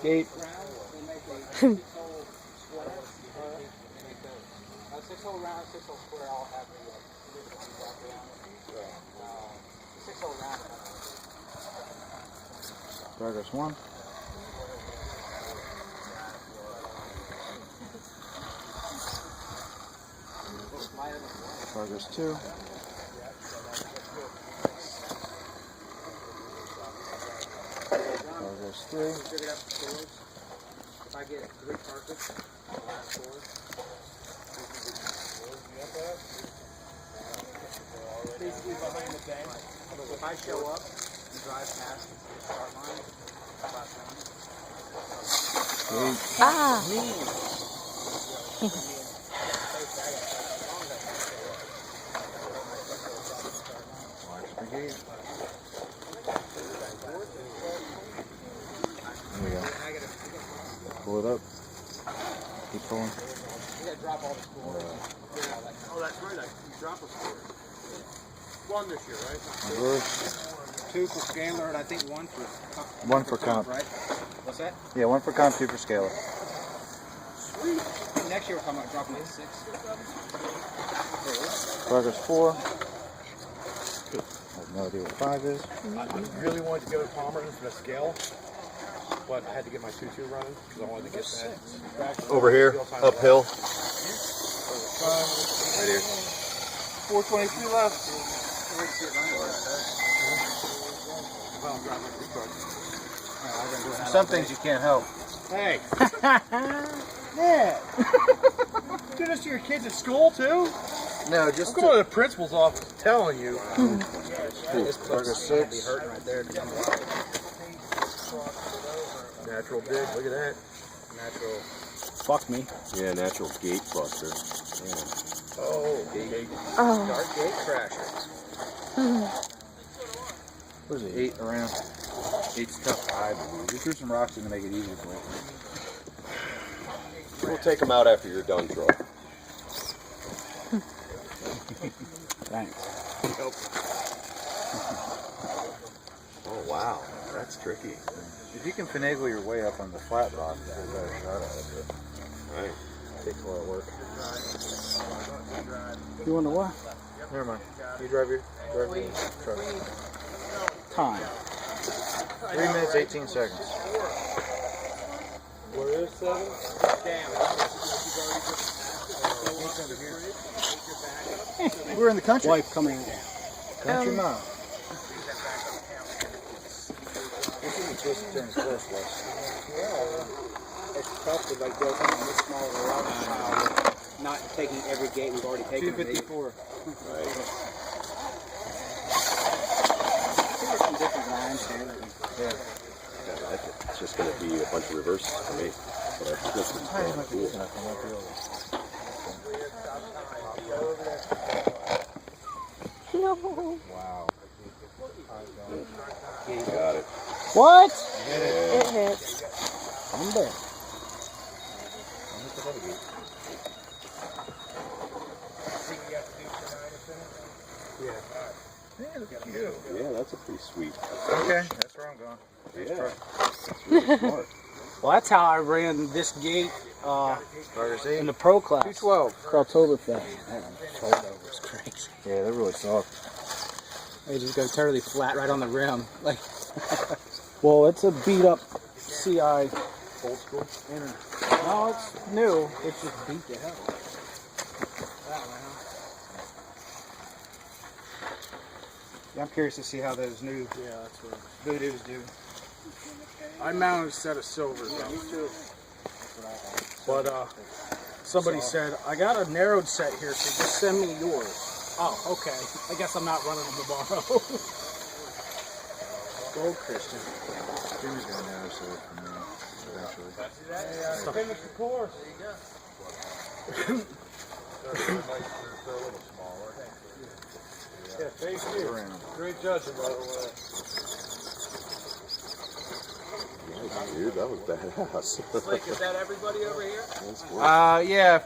Gate. 6-hole round, 6-hole square, all have the 6-hole round. Progress 1. Progress 2. Progress 3. If I get 3 carpets, I'll last 4. Basically behind the bank. If I show up and drive past the start line, last one. Watch the gate. There we go. Pull it up. Keep pulling. You gotta drop all the scores. Oh, that's right. You drop a score. 1 this year, right? Reverse. 2 for Scalar, and I think 1 for 1 for comp. right? What's that? Yeah, 1 for comp, 2 for scalar. Sweet. Next year we're talking about dropping like 6. Progress 4. I have no idea what 5 is. I really wanted to go to Palmer for the scale, but I had to get my 2-2 running because I wanted to get that. Over here, uphill. Right here. 423 left. Some things you can't help. Hey. Yeah. Do this to your kids at school too? No, I'm just going to the principal's office telling you. progress 6. Right there. Natural dig, look at that. Natural. Fuck me. Yeah, natural gate buster. Oh, gate. Dark gate crasher. What is it? 8 around. 8's tough to hide. We threw some rocks in to make it easier for you. We'll take them out after you're done, Troy. Thanks. Oh, wow. That's tricky. If you can finagle your way up on the flat rock, you get a better shot at it. Right. Takes a lot of work. You wonder why? Never mind. You drive your truck. Time. 3 minutes, 18 seconds. Where is 7? We're in the country. Wife coming in. Country mile. This is supposed to turn as close to us. It's tough to like go something this small of a rock pile with not taking every gate we've already taken. 254. Right. There's some different lines here. I like it. It's just going to be a bunch of reverses for me. But I think this is Tiny cool. much easy enough. I might be able No. Wow. Got it. What? Yeah. It hits. I'm there. I'm at the heavy gate. Yeah, look at you. Yeah, that's a pretty sweet. Okay, that's where I'm going. Yeah. That's really smart. Well, that's how I ran this gate Progress 8. in the pro class. 212. For Oktoberfest. Man, holdover is crazy. Yeah, they're really soft. They just go totally flat right on the rim. Like, well, it's a beat up CI. Old school. No, it's new. It's just beat to hell. Yeah, I'm curious to see how those new Voodoos do. I mounted a set of silvers up. But somebody said, I got a narrowed set here, so just send me yours. Oh, okay. I guess I'm not running them tomorrow. Gold Christian. Jimmy's going to know so from there eventually. Finish the course. Yeah, thank you. Great judging, by the way. Nice, dude. That was badass. Blake, is that everybody over here? That's cool. Yeah,